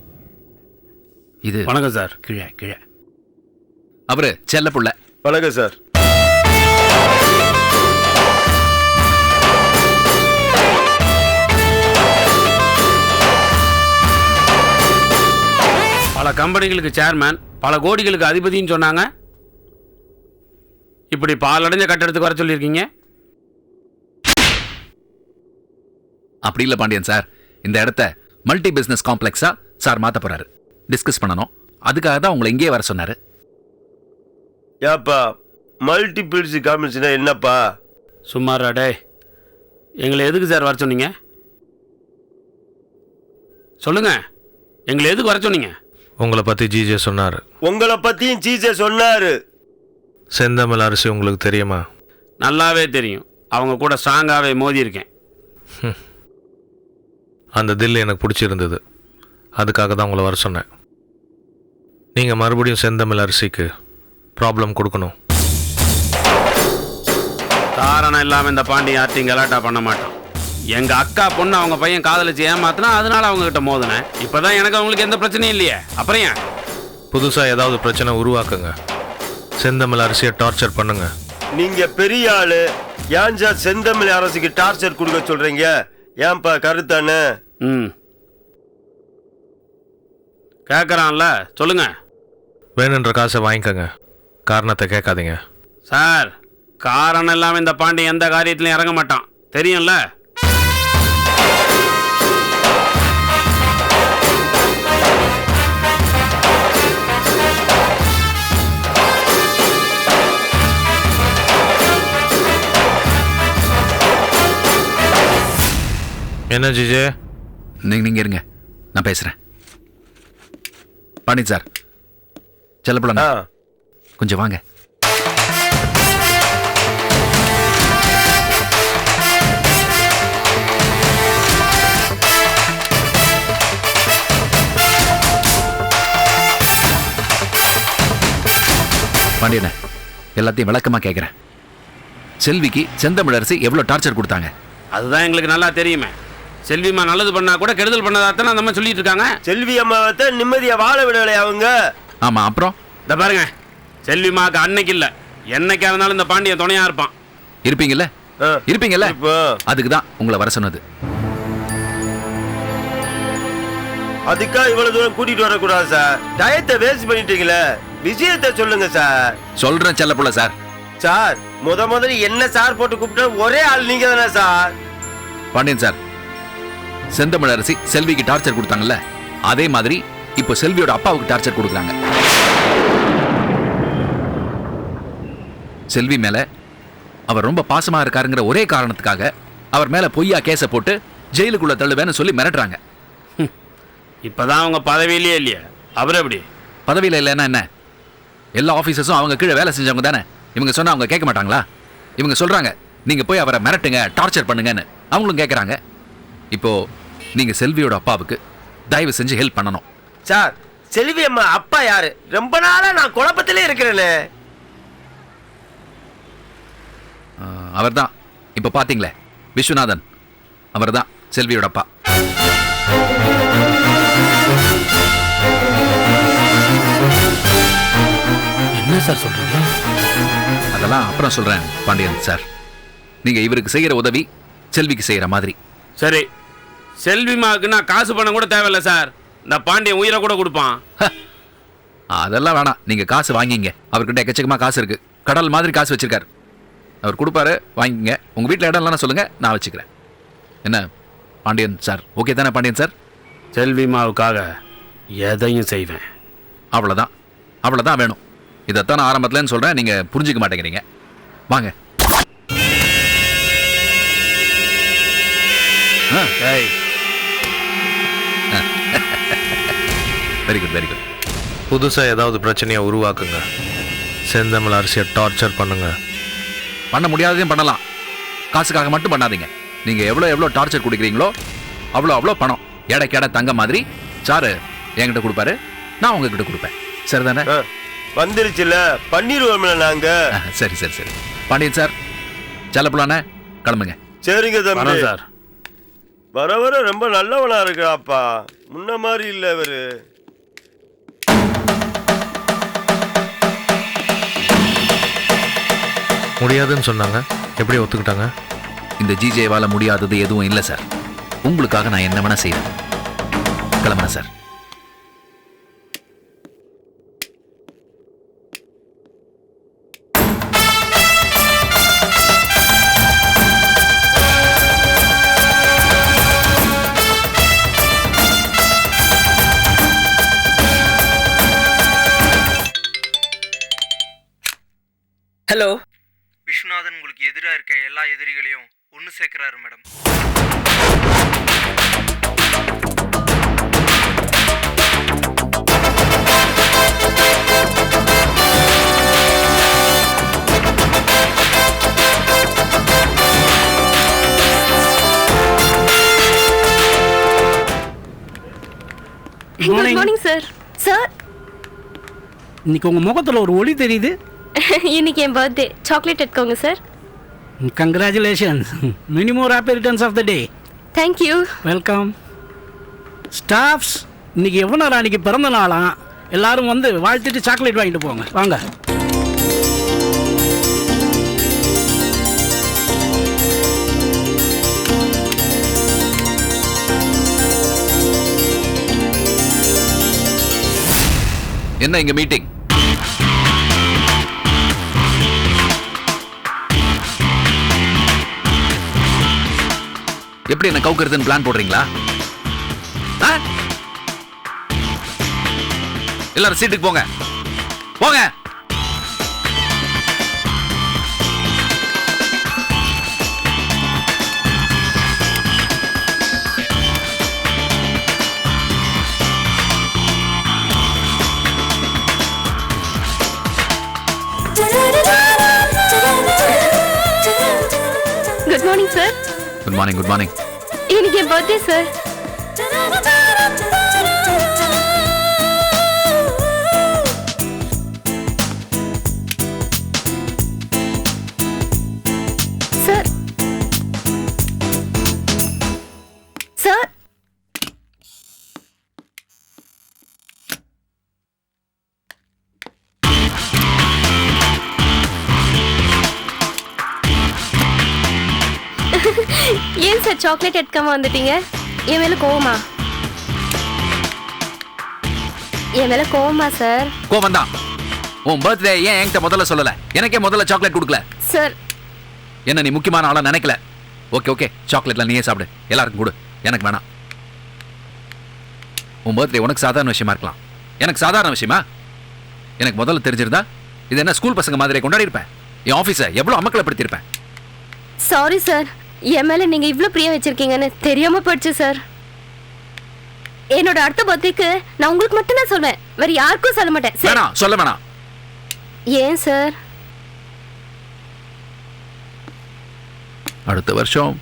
இது வணக்கம் சார். கீழே கீழே. அவரு செல்ல புள்ள. வணக்கம் சார். பல கம்பெனிகளுக்கு சேர்மேன், பல கோடிகளுக்கு அதிபதினு சொன்னாங்க. இப்படி பாலடைஞ்ச கட்டடத்துக்கு வர சொல்லியிருக்கீங்க. அப்படி இல்லை பாண்டியன் சார், இந்த இடத்த மல்டி பிசினஸ் காம்ப்ளெக்ஸா சார் மாற்ற போறாரு. டிஸ்கஸ் பண்ணணும். அதுக்காக தான் உங்களை இங்கேயே வர சொன்னாரு. ஏப்பா மல்டிபிள்ஸ் காமிச்சுனா என்னப்பா? சும்மாரா டே, எங்களை எதுக்கு சார் வர சொன்னீங்க? சொல்லுங்க, எங்களை எதுக்கு வர சொன்னீங்க? உங்களை பற்றி ஜிஜே சொன்னார். உங்களை பற்றியும் ஜிஜே சொன்னாரு. செந்தமிழ் அரிசி உங்களுக்கு தெரியுமா? நல்லாவே தெரியும். அவங்க கூட ஸ்ட்ராங்காகவே மோதி இருக்கேன். அந்த தில் எனக்கு பிடிச்சிருந்தது. அதுக்காக தான் உங்களை வர சொன்னேன். நீங்கள் மறுபடியும் செந்தமிழ் அரிசிக்கு ப்ராப்ளம் கொடுக்கணும். காரணம் இல்லாமல் இந்த பாண்டி யார்ட்டையும் கலாட்டா பண்ண மாட்டான். எங்கள் அக்கா பொண்ணு அவங்க பையன் காதலிச்சு ஏமாத்தினா அதனால அவங்க கிட்ட மோதினேன். இப்போதான் எனக்கு அவங்களுக்கு எந்த பிரச்சனையும் இல்லையே, அப்புறம் ஏன்? புதுசாக ஏதாவது பிரச்சனை உருவாக்குங்க. செந்தமிழ் அரிசியை டார்ச்சர் பண்ணுங்க. நீங்க பெரிய ஆளு, ஏன் சார் செந்தமிழ் அரசுக்கு டார்ச்சர் கொடுக்க சொல்றீங்க? ஏன்பா கருத்தானே? கேட்குறான்ல, சொல்லுங்க. வேணுன்ற காசை வாங்கிக்கோங்க, காரணத்தை கேட்காதீங்க. சார், காரணம் இல்லாமல் இந்த பாண்டி எந்த காரியத்திலையும் இறங்க மாட்டான், தெரியும்ல? என்ன ஜிஜே? நீங்க இருங்க, நான் பேசுறேன். பாண்டி சார், செல்லப்படா, கொஞ்சம் வாங்க. பாண்டியன, எல்லாத்தையும் விளக்கமா கேட்கிறேன். செல்விக்கு செந்தமிழ் அரசு எவ்வளவு டார்ச்சர் கொடுத்தாங்க? அதுதான் எங்களுக்கு நல்லா தெரியுமே. செல்விமா நல்லது பண்ணா கூட கெடுதல் பண்ணதாத்தான் அந்த அம்மா சொல்லிட்டு இருக்காங்க. செல்வி அம்மாவை நிம்மதியா வாழ விடலை அவங்க. ஆமா, அப்புறம் இந்த பாருங்க, செல்விமாக்கு அன்னைக்கு இல்ல என்னைக்கா இருந்தாலும் இந்த பாண்டியன் துணையா இருப்பான். இருப்பீங்கல்ல? இருப்பீங்கல்ல? அதுக்கு தான் உங்களை வர சொன்னது. அதுக்கா இவ்வளவு தூரம் கூட்டிட்டு வரக்கூடாது சார். டயத்தை வேஸ்ட் பண்ணிட்டீங்களே, விஷயத்தை சொல்லுங்க சார். சொல்றேன் செல்லப்புள்ள சார். சார், முதல்ல என்ன சார் போட்டு கூப்பிட்ட ஒரே ஆள் நீங்க தானே சார்? பாண்டியன் சார், செந்தமிழ் அரசி செல்விக்கு டார்ச்சர் கொடுத்தாங்கல்ல, அதே மாதிரி இப்போ செல்வியோட அப்பாவுக்கு டார்ச்சர் கொடுக்குறாங்க. செல்வி மேல அவர் ரொம்ப பாசமா இருக்காருங்கிற ஒரே காரணத்துக்காக அவர் மேல பொய்யா கேஸை போட்டு ஜெயிலுக்குள்ள தள்ளுவேன்னு சொல்லி மிரட்டுறாங்க. இப்பதான் அவங்க பதவியிலேயே இல்லையா, அப்புறம் எப்படி? பதவியில இல்லைன்னா என்ன? எல்லா ஆபீசர்ஸும் அவங்க கீழே வேலை செஞ்சவங்க தானே. இவங்க சொன்னா அவங்க கேட்க மாட்டாங்களா? இவங்க சொல்றாங்க நீங்க போய் அவரை மிரட்டுங்க, டார்ச்சர் பண்ணுங்கன்னு. அவங்களும் கேட்கறாங்க. இப்போ நீங்க செல்வியோட அப்பாவுக்கு தயவு செஞ்சு ஹெல்ப் பண்ணணும். சார், செல்வி அம்மா அப்பா யாரு? ரொம்ப நாளா நான் குழப்பத்திலே இருக்கிறேன்னு. அவர் தான் இப்போ பாத்தீங்களே, விஸ்வநாதன். அவர் தான் செல்வியோட அப்பா. என்ன சார் சொல்றீங்க? அதெல்லாம் அப்புறம் சொல்றேன் பாண்டியன் சார். நீங்க இவருக்கு செய்யற உதவி செல்விக்கு செய்யற மாதிரி. சரி, செல்விமாவுக்கு நான் காசு பணம் கூட தேவையில்ல சார். இந்த பாண்டியன் உயிரை கூட கொடுப்பான். அதெல்லாம் வேணாம், நீங்க காசு வாங்கிங்க. அவர்கிட்ட எக்கச்சக்கமா காசு இருக்கு, கடல் மாதிரி காசு வச்சிருக்காரு. அவர் கொடுப்பாரு, வாங்கிங்க. உங்க வீட்டில் இடம் இல்லைன்னா சொல்லுங்க, நான் வச்சுக்கிறேன். என்ன பாண்டியன் சார், ஓகே தானே பாண்டியன் சார்? செல்விமாவுக்காக எதையும் செய்வேன். அவ்வளோதான், அவ்வளோதான் வேணும். இதைத்தான் நான் ஆரம்பத்துலன்னு சொல்கிறேன், நீங்கள் புரிஞ்சிக்க மாட்டேங்கிறீங்க. வாங்க. Very good very good. புதுசாக ஏதாவது பிரச்சனையை உருவாக்குங்க. செந்தமிழ் அரசியை டார்ச்சர் பண்ணுங்க. பண்ண முடியாததையும் பண்ணலாம். காசுக்காக மட்டும் பண்ணாதீங்க. நீங்கள் எவ்வளோ டார்ச்சர் கொடுக்குறீங்களோ அவ்வளோ பணம் எடைக்கேட தங்க மாதிரி சாரு என்கிட்ட கொடுப்பாரு, நான் உங்ககிட்ட கொடுப்பேன். சரிதானே? வந்துருச்சுல, பண்ணிடுவோம்ல நாங்க. சரி சரி சரி. பாண்டியன் சார், செல்லப்பலானே கிளம்புங்க. சரிங்க தம்பி சார். வர வர ரொம்ப நல்லவனா இருக்கிறாப்பா, முன்ன மாதிரி இல்ல இவரு. முடியாதுன்னு சொன்னாங்க, எப்படி ஒத்துக்கிட்டாங்க? இந்த ஜிஜேவால முடியாதது எதுவும் இல்லை சார். உங்களுக்காக நான் என்ன வேணா செய்வேன். கிளம்புறேன் சார். ஹலோ. விஸ்வநாதன் உங்களுக்கு எதிராக இருக்க எல்லா எதிரிகளையும் ஒன்று சேர்க்கிறாரு madam. Good morning sir. Sir, இன்னைக்கு உங்க முகத்துல ஒரு ஒளி தெரியுது. இன்னைக்கு என் பர்த்டே. சாக்லேட் எடுக்கோங்க sir. Congratulations. Many more happy returns of the day. Thank you. Welcome. Staffs, இன்னைக்கு எவ்வளோ ராணிக்கு பிறந்த நாளாம். எல்லாரும் வந்து வாழ்த்துட்டு சாக்லேட் வாங்கிட்டு போங்க. வாங்க. என்ன இங்க மீட்டிங்? எப்படி என்ன கவுக்கிறதுன்னு பிளான் போடுறீங்களா? எல்லாரும் சீட்டுக்கு போங்க போங்க. Good morning sir. Good morning good morning. இன்னைக்கு என் பர்த்டே சார். சார் சார் ஏன் சார் சாக்லேட் எடுக்காம வந்துட்டீங்க? என் மேல கோவமா? என் மேல கோவமா சார்? கோவம் தான். உன் பர்த்டே ஏன் என்கிட்ட முதல்ல சொல்லல? எனக்கே முதல்ல சாக்லேட் கொடுக்கல சார். என்ன நீ முக்கியமான ஆளா நினைக்கல? ஓகே ஓகே, சாக்லேட்லாம் நீயே சாப்பிடு, எல்லாருக்கும் கொடு, எனக்கு வேணாம். உன் பர்த்டே உனக்கு சாதாரண விஷயமா இருக்கலாம், எனக்கு சாதாரண விஷயமா? எனக்கு முதல்ல தெரிஞ்சிருந்தா இது என்ன ஸ்கூல் பசங்க மாதிரி கொண்டாடி இருப்பேன். என் ஆஃபீஸை எவ்வளோ அமக்கலப்படுத்தியிருப்பேன். சாரி சார், என் மேல நீங்க இவ்ளோ பிரியம் வச்சிருக்கீங்கன்னு தெரியாம போயிடுச்சு சார். என்னோட அடுத்த பர்த்டேக்கு நான் உங்களுக்கு மட்டும் தான் சொல்வேன், வேற யாருக்கும் சொல்ல மாட்டேன். வேணாம், சொல்ல வேணாம். ஏன் சார்? அடுத்த வருஷம்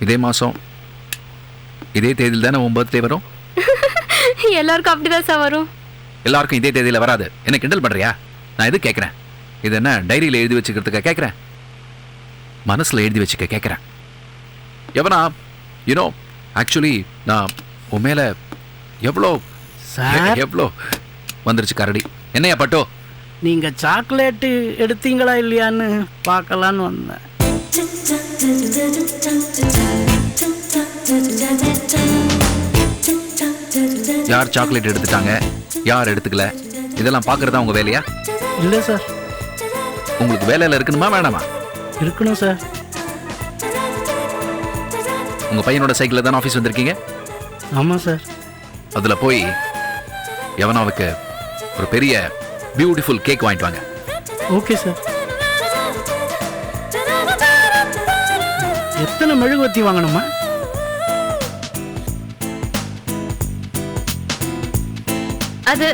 இதே மாசம் இதே தேதியில் தானே உன் பர்த்டே வரும். எல்லாருக்கும் அப்படிதான் சார் வரும். எல்லாருக்கும் இதே தேதியில் வராது. என்ன கிண்டல் பண்றியா? நான் எது கேட்குறேன்? இது என்ன டைரியில் எழுதி வச்சுக்கிறதுக்கு கேட்குறேன்? மனசில் எழுதி வச்சுக்க கேட்குறேன். எவனா யூனோ ஆக்சுவலி நான் உன் மேலே எவ்வளோ எவ்வளோ வந்துருச்சு கரடி. என்னையா பட்டோ? நீங்க சாக்லேட்டு எடுத்தீங்களா இல்லையான்னு பார்க்கலான்னு வந்தேன். யார் சாக்லேட் எடுத்துட்டாங்க, யார் எடுத்துக்கல, இதெல்லாம் பார்க்கறதா உங்க வேலையா? இல்லை சார். உங்களுக்கு வேலையில் இருக்கணுமா வேணாமா? இருக்கணும் சார். உங்க பையனோட சைக்கிளில் தானே ஆஃபீஸ் வந்திருக்கீங்க? ஆமாம் சார். அதில் போய் எவனாவுக்கு ஒரு பெரிய பியூட்டிஃபுல் கேக் வாங்கிட்டு வாங்க. Okay sir. எத்தனை மெழுகுவர்த்தி வாங்கணுமா? அது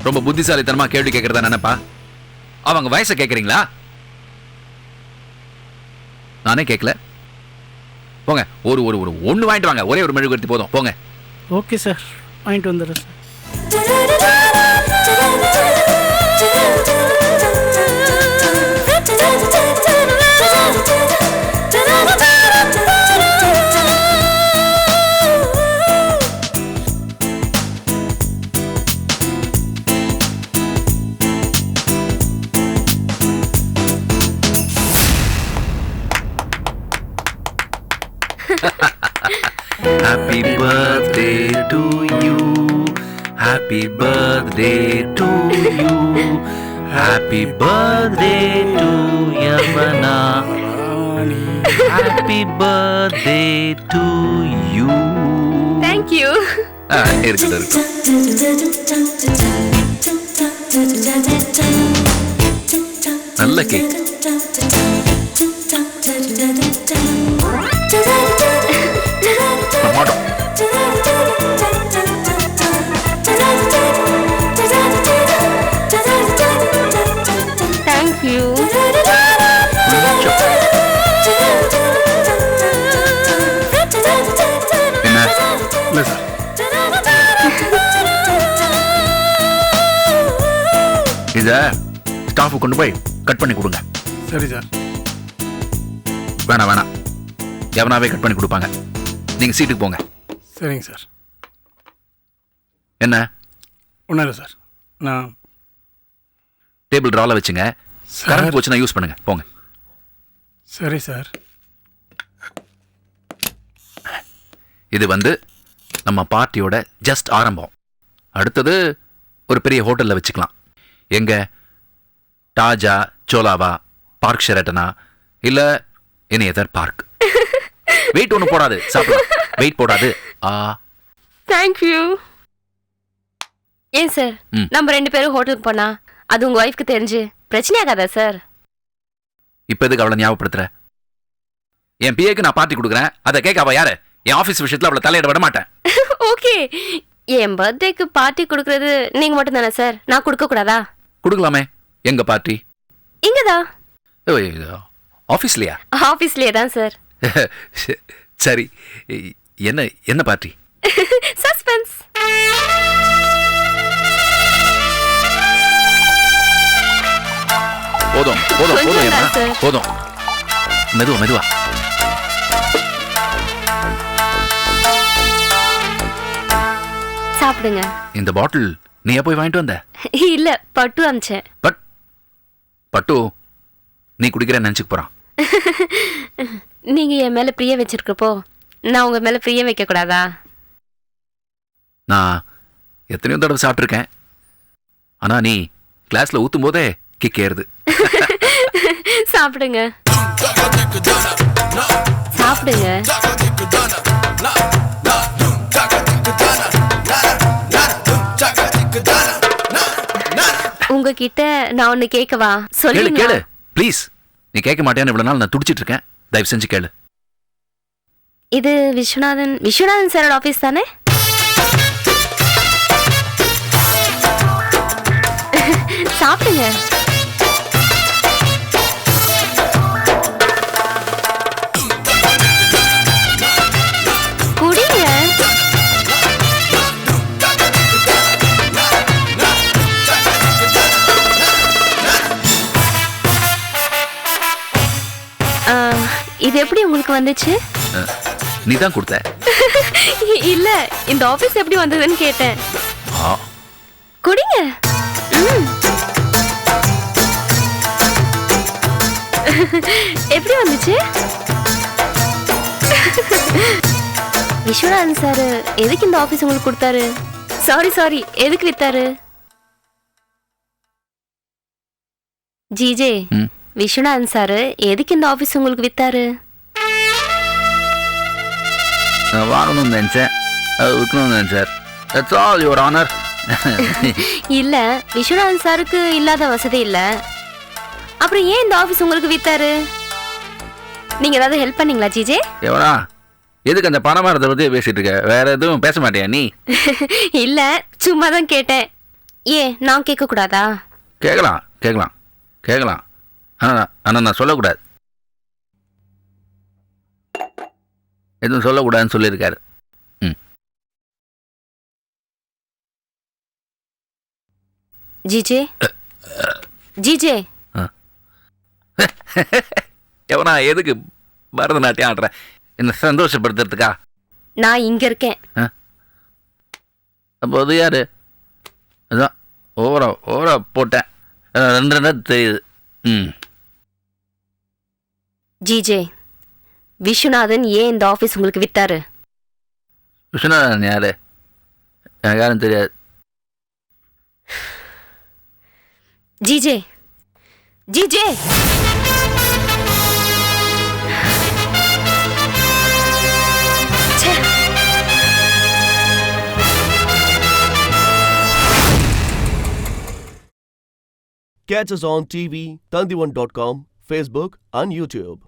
ரொம்ப புத்திசாலித்தனமா கேள்வி கேட்கறதா நினைப்பா? அவங்க வயசை கேட்கறீங்களா? நானே கேட்கல. போங்க, ஒரு ஒரு ஒரு ஒன்று வாங்கிட்டு வாங்க. ஒரே ஒரு மெழுகுவர்த்தி போதும். போங்க. ஓகே சார், வாங்கிட்டு வந்துடுறேன் sir. Happy birthday to you. Happy birthday to you. Happy birthday to Yavana. Happy birthday to you. Thank you. இருக்கு. நல்ல கேக். Thank you. என்ன? இல்லை சார். இத ஸ்டாஃபு கொண்டு போய் கட் பண்ணி கொடுங்க. சரி சார். வேணாம் வேணாம், எவனாவே கட் பண்ணி கொடுப்பாங்க. நீங்க சீட்டுக்கு போங்க. சரிங்க சார். என்ன? ஒன்றும் இல்லை சார், நான் டேபிள் ட்ரால வச்சுங்க. கரண்ட் போச்சுன்னா யூஸ் பண்ணுங்க. போங்க. சரி சார். இது வந்து நம்ம பார்ட்டியோட ஜஸ்ட் ஆரம்பம். அடுத்தது ஒரு பெரிய ஹோட்டல்ல வச்சுக்கலாம். எங்க? டாஜா, சோலாவா, பார்க் ஷெரட்டனா, இல்ல எனி அதர் பார்க். வெயிட் ஒன்றும் போடாது, சாப்பிடலாம். வெயிட் போடாது. Thank you. ஏன் சார், நம்ம 2 பேரும் ஹோட்டலுக்கு போனா அது உங்க ஒய்ஃப்க்கு தெரிஞ்சு பிரச்சனை ஆகாதா சார்? இப்ப எதுக்கு அவளை ஞாபகப்படுத்துற? என் பிஏக்கு நான் பார்ட்டி கொடுக்குறேன், அதை கேட்க அவ யாரு? என் ஆஃபீஸ் விஷயத்துல அவளை தலையிட விட மாட்டேன். ஓகே, என் பர்த்டேக்கு பார்ட்டி கொடுக்கறது நீங்க மட்டும் தானே சார்? நான் கொடுக்க கூடாதா? கொடுக்கலாமே. எங்க பார்ட்டி? இங்கதான். ஆஃபீஸ்லயா? ஆஃபீஸ்லயே தான் சார். சரி, என்ன என்ன பார்ட்டி? சஸ்பென்ஸ். போதும் போதும் போதும் ஏம்மா, போதும். மெதுவா மெதுவா. சாப்பிடுங்க. இந்த பாட்டில் நீயா போய் வாங்கிட்டு வந்த? இல்ல, பட்டு அமிச்சேன். பட்டு நீ குடிக்கிறேன்னு நினைச்சுக்க போறான். நீங்க என் மேல பிரிய வச்சிருக்கப்போ நான் உங்க மேல பிரிய வைக்க கூடாதா? நான் எத்தனையோ தடவை சாப்பிட்ருக்கேன். ஆனா நீ கிளாஸ்ல ஊத்தும் போதே கிக்கேறுது. சாப்பிடுங்க சாப்பிடுங்க. உங்ககிட்ட நான் ஒண்ணு கேட்கவா? கேளு கேளு ப்ளீஸ். நீ கேட்க மாட்டேன்னு இவ்வளவு நாள் நான் துடிச்சிட்டு இருக்கேன். தயவு செஞ்சு கேளு. இது விஸ்வநாதன் சாரோட ஆபீஸ் தானே? சாப்பிடுங்க. குடிங்க. இது எப்படி உங்களுக்கு வந்துச்சு? நீ தான் கொடுத்த. இல்ல, இந்த ஆபீஸ் எப்படி வந்ததுன்னு கேட்டேன். குடிங்க. எப்படி வந்துச்சு? விஸ்வநாதன் சார் எதுக்கு இந்த ஆபீஸ் உங்களுக்கு கொடுத்தாரு? சாரி எதுக்கு வித்தாரு? ஜிஜே, விஸ்வநாதன் சார் எதுக்கு இந்த ஆபீஸ் உங்களுக்கு வித்தாரு? வாங்கணும்னு நினைச்சேன், விற்கணும்னு நினைச்சார். That's all, Your Honor. இல்ல, விஸ்வநாதன் சாருக்கு இல்லாத வசதி இல்ல, அப்புறம் ஏன் இந்த ஆபீஸ் உங்களுக்கு வித்தாரு? நீங்க ஏதாவது ஹெல்ப் பண்ணீங்களா ஜிஜே? எவனா எதுக்கு அந்த பணமரத்தை பற்றி பேசிட்டு இருக்க? வேற எதுவும் பேச மாட்டியா நீ? இல்ல சும்மா தான் கேட்டேன். ஏன் நான் கேட்க கூடாதா? கேட்கலாம் கேட்கலாம் கேட்கலாம். ஆனால் நான் சொல்லக்கூடாது. எதுவும் சொல்லக்கூடாதுன்னு சொல்லியிருக்காரு. ம். ஜிஜே ஜிஜே எவனா எதுக்கு பரதநாட்டியம் ஆடுற? என்ன சந்தோஷப்படுத்துறதுக்கா? நான் இங்க இருக்கேன். அப்போ அது யாரு? அதான் ஓவரா போட்டேன். ரெண்டு தெரியுது. ம். ஜிஜே, விஸ்வநாதன் ஏன் இந்த ஆபீஸ் உங்களுக்கு வித்தாரு? விஸ்வநாதன் யாரு? எனக்கு யாரும் தெரியாது. GJ GJ Catch us on TV, Tandivan.com, Facebook and YouTube.